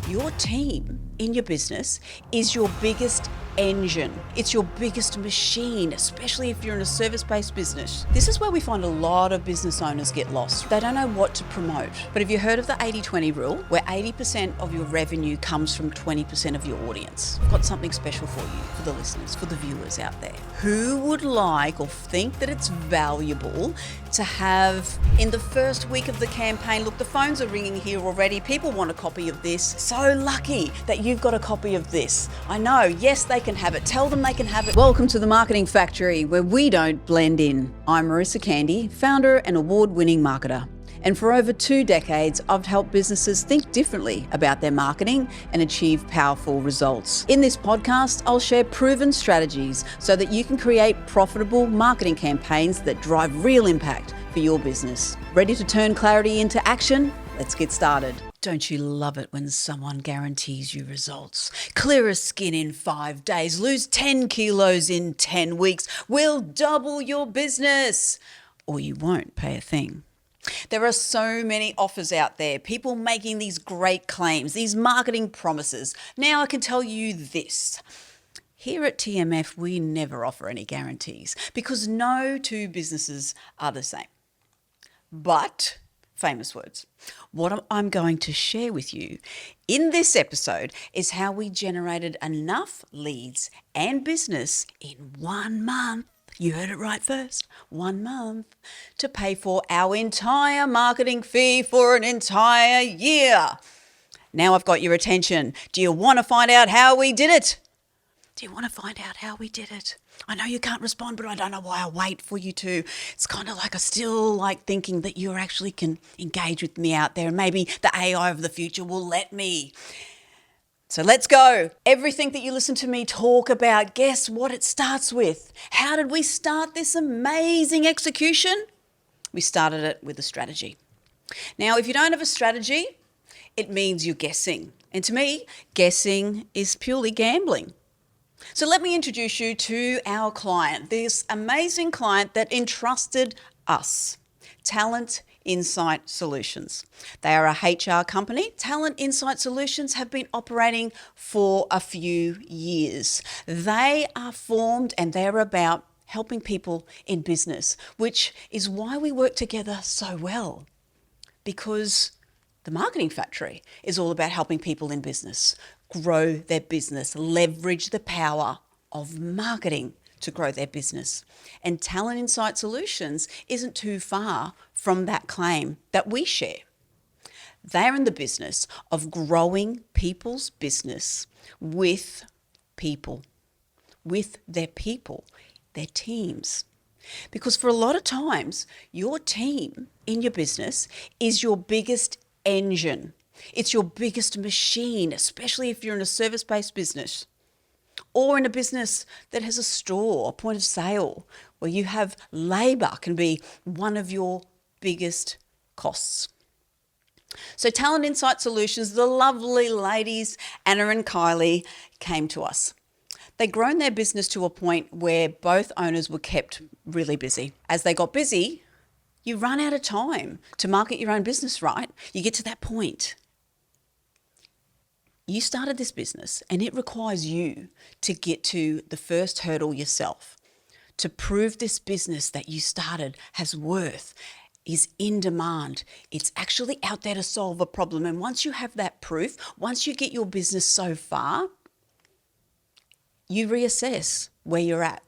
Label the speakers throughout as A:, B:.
A: Your team in your business is your biggest engine. It's your biggest machine, especially if you're in a service-based business. This is where we find a lot of business owners get lost. They don't know what to promote. But have you heard of the 80-20 rule, where 80% of your revenue comes from 20% of your audience? I've got something special for you, for the listeners, for the viewers out there. Who would like or think that it's valuable to have in the first week of the campaign, look, the phones are ringing here already. People want a copy of this. So lucky that you've got a copy of this. I know, yes, they can have it. Tell them they can have it. Welcome to the Marketing Factory, where we don't blend in. I'm Marissa Candy, founder and award-winning marketer. And for over 2 decades, I've helped businesses think differently about their marketing and achieve powerful results. In this podcast, I'll share proven strategies so that you can create profitable marketing campaigns that drive real impact for your business. Ready to turn clarity into action? Let's get started. Don't you love it when someone guarantees you results? Clearer skin in 5 days, lose 10 kilos in 10 weeks, we'll double your business, or you won't pay a thing. There are so many offers out there, people making these great claims, these marketing promises. Now I can tell you this. Here at TMF, we never offer any guarantees because no two businesses are the same. But, famous words, what I'm going to share with you in this episode is how we generated enough leads and business in 1 month. You heard it right first, 1 month, to pay for our entire marketing fee for an entire year. Now I've got your attention. Do you want to find out how we did it? Do you want to find out how we did it? I know you can't respond, but I don't know why I wait for you to. It's kind of like I still like thinking that you actually can engage with me out there, and maybe the AI of the future will let me. So let's go. Everything that you listen to me talk about, guess what it starts with? How did we start this amazing execution? We started it with a strategy. Now, if you don't have a strategy, it means you're guessing. And to me, guessing is purely gambling. So let me introduce you to our client, this amazing client that entrusted us, Talent Insight Solutions. They are a HR company. Talent Insight Solutions have been operating for a few years. They are formed and they're about helping people in business, which is why we work together so well, because the Marketing Factory is all about helping people in business grow their business, leverage the power of marketing to grow their business. And Talent Insight Solutions isn't too far from that claim that we share. They're in the business of growing people's business with people, their teams. Because for a lot of times, your team in your business is your biggest engine. It's your biggest machine, especially if you're in a service-based business or in a business that has a store, a point of sale, where you have labor can be one of your biggest costs. So Talent Insight Solutions, the lovely ladies, Anna and Kylie, came to us. They'd grown their business to a point where both owners were kept really busy. As they got busy, you run out of time to market your own business, right? You get to that point. You started this business and it requires you to get to the first hurdle yourself, to prove this business that you started has worth, is in demand. It's actually out there to solve a problem. And once you have that proof, once you get your business so far, you reassess where you're at.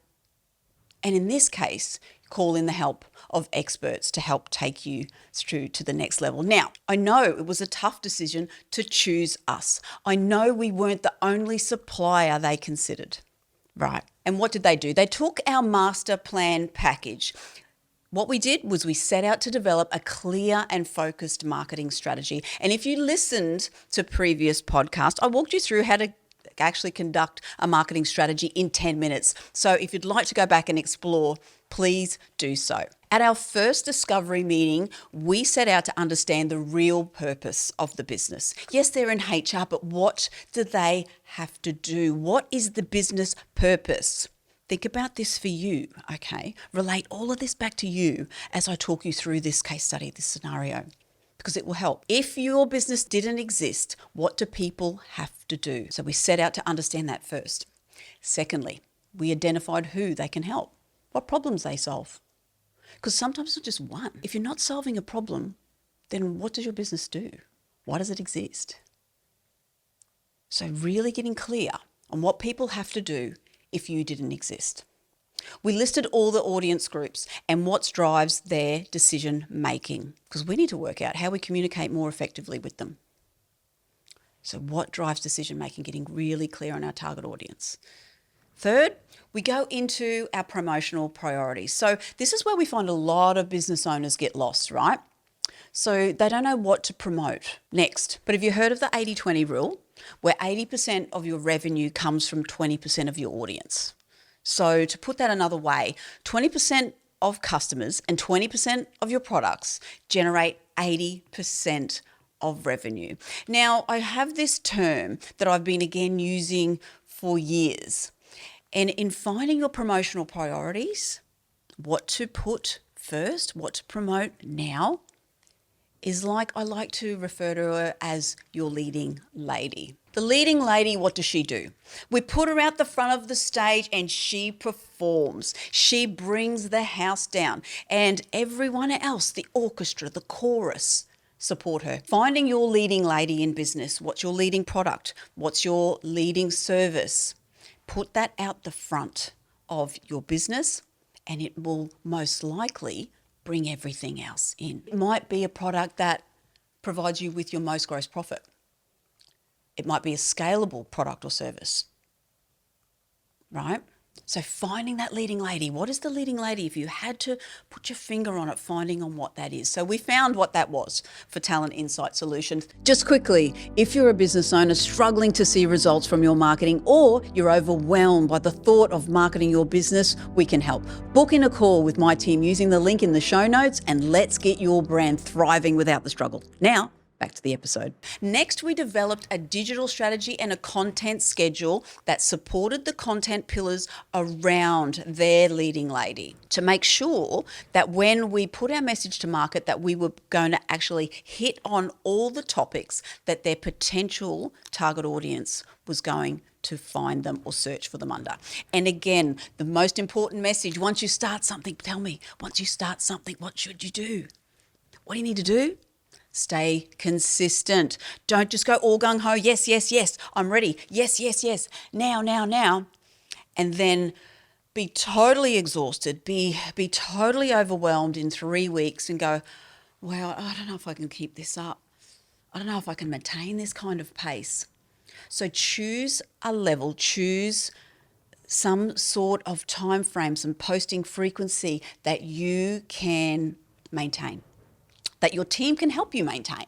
A: And in this case, call in the help of experts to help take you through to the next level. Now, I know it was a tough decision to choose us. I know we weren't the only supplier they considered, right? And what did they do? They took our master plan package. What we did was we set out to develop a clear and focused marketing strategy. And if you listened to previous podcasts, I walked you through how to actually conduct a marketing strategy in 10 minutes. So if you'd like to go back and explore, please do so. At our first discovery meeting, we set out to understand the real purpose of the business. Yes, they're in HR, but what do they have to do? What is the business purpose? Think about this for you, okay? Relate all of this back to you as I talk you through this case study, this scenario. because it will help. If your business didn't exist, what do people have to do? So we set out to understand that first. Secondly, we identified who they can help, what problems they solve. Because sometimes it's just one. If you're not solving a problem, then what does your business do? Why does it exist? So really getting clear on what people have to do if you didn't exist. We listed all the audience groups and what drives their decision making, because we need to work out how we communicate more effectively with them. So what drives decision making? Getting really clear on our target audience. Third, we go into our promotional priorities. So this is where we find a lot of business owners get lost, right? So they don't know what to promote next. But have you heard of the 80-20 rule, where 80% of your revenue comes from 20% of your audience? So to put that another way, 20% of customers and 20% of your products generate 80% of revenue. Now, I have this term that I've been again using for years. And in finding your promotional priorities, what to put first, what to promote now, is like I like to refer to her as your leading lady. The leading lady, what does she do? We put her out the front of the stage and she performs. She brings the house down, and everyone else, the orchestra, the chorus, support her. Finding your leading lady in business. What's your leading product? What's your leading service? Put that out the front of your business and it will most likely bring everything else in. It might be a product that provides you with your most gross profit. It might be a scalable product or service, right? So finding that leading lady. What is the leading lady? If you had to put your finger on it, finding on what that is. So we found what that was for Talent Insight Solutions. Just quickly, if you're a business owner struggling to see results from your marketing, or you're overwhelmed by the thought of marketing your business, we can help. Book in a call with my team using the link in the show notes, and let's get your brand thriving without the struggle. Now, back to the episode. Next, we developed a digital strategy and a content schedule that supported the content pillars around their leading lady to make sure that when we put our message to market, that we were going to actually hit on all the topics that their potential target audience was going to find them or search for them under. And again, the most important message, once you start something, tell me, once you start something, what should you do? What do you need to do? Stay consistent. Don't just go all gung-ho, yes, yes, yes, I'm ready, yes, yes, yes, now, now, now, and then be totally exhausted, be totally overwhelmed in 3 weeks and go, well, I don't know if I can keep this up. I don't know if I can maintain this kind of pace. So choose a level, choose some sort of time frame, some posting frequency that you can maintain, that your team can help you maintain.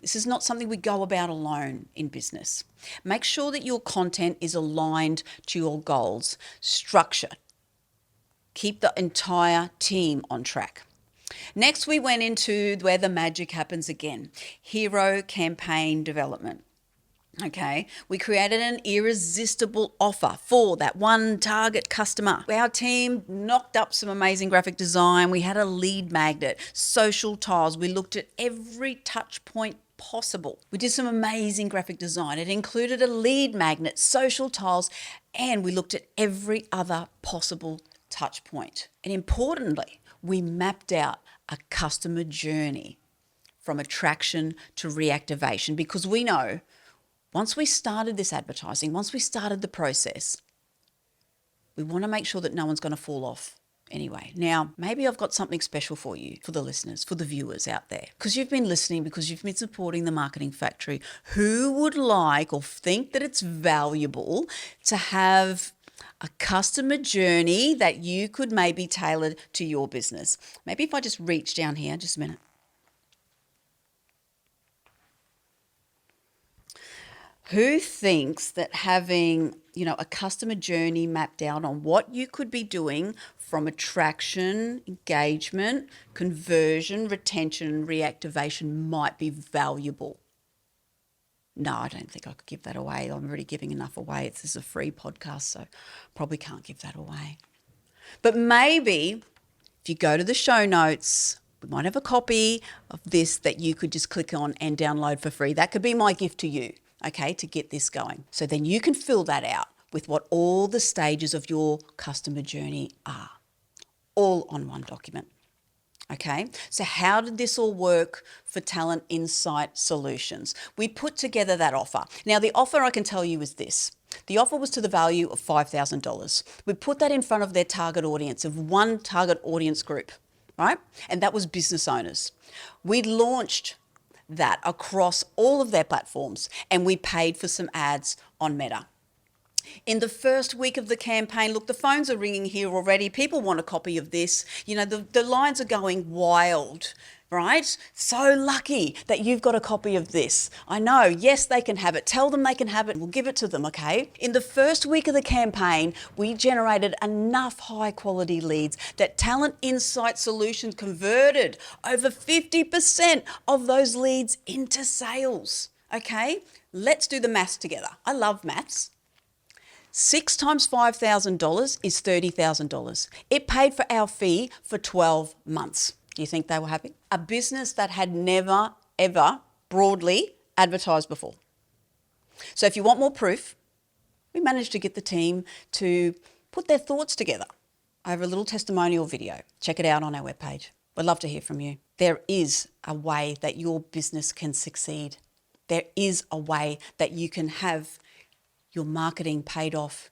A: This is not something we go about alone in business. Make sure that your content is aligned to your goals. Structure. Keep the entire team on track. Next, we went into where the magic happens again. Hero campaign development. Okay, we created an irresistible offer for that one target customer. Our team knocked up some amazing graphic design. We had a lead magnet, social tiles. We looked at every touch point possible. We did some amazing graphic design. It included a lead magnet, social tiles, and we looked at every other possible touch point. And importantly, we mapped out a customer journey from attraction to reactivation, because we know once we started this advertising, once we started the process, we want to make sure that no one's going to fall off anyway. Now, maybe I've got something special for you, for the listeners, for the viewers out there, because you've been listening, because you've been supporting the Marketing Factory. Who would like or think that it's valuable to have a customer journey that you could maybe tailor to your business? Maybe if I just reach down here, just a minute. Who thinks that having, a customer journey mapped out on what you could be doing from attraction, engagement, conversion, retention, reactivation might be valuable? No, I don't think I could give that away. I'm already giving enough away. This is a free podcast, so probably can't give that away. But maybe if you go to the show notes, We might have a copy of this that you could just click on and download for free. That could be my gift to you, okay, to get this going. So then you can fill that out with what all the stages of your customer journey are, all on one document. Okay, so how did this all work for Talent Insight Solutions? We put together that offer. Now, the offer I can tell you is this. The offer was to the value of $5,000. We put that in front of their target audience, of one target audience group, right? And that was business owners. We launched that across all of their platforms, and we paid for some ads on Meta. In the first week of the campaign, look, the phones are ringing here already. People want a copy of this. You know, the lines are going wild, right? So lucky that you've got a copy of this. I know, yes, they can have it. Tell them they can have it. We'll give it to them, okay? In the first week of the campaign, we generated enough high quality leads that Talent Insight Solutions converted over 50% of those leads into sales, okay? Let's do the maths together. I love maths. 6 times $5,000 is $30,000. It paid for our fee for 12 months. Do you think they were happy? A business that had never, ever broadly advertised before. So if you want more proof, we managed to get the team to put their thoughts together over a little testimonial video. Check it out on our webpage. We'd love to hear from you. There is a way that your business can succeed. There is a way that you can have your marketing paid off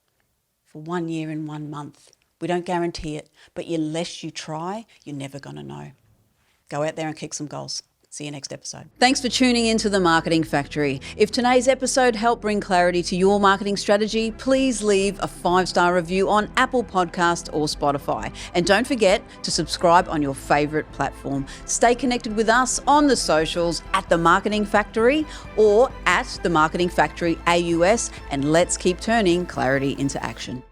A: for 1 year and 1 month. We don't guarantee it, but unless you try, you're never going to know. Go out there and kick some goals. See you next episode. Thanks for tuning into The Marketing Factory. If today's episode helped bring clarity to your marketing strategy, please leave a 5-star review on Apple Podcast or Spotify. And don't forget to subscribe on your favorite platform. Stay connected with us on the socials at The Marketing Factory or at The Marketing Factory AUS, and let's keep turning clarity into action.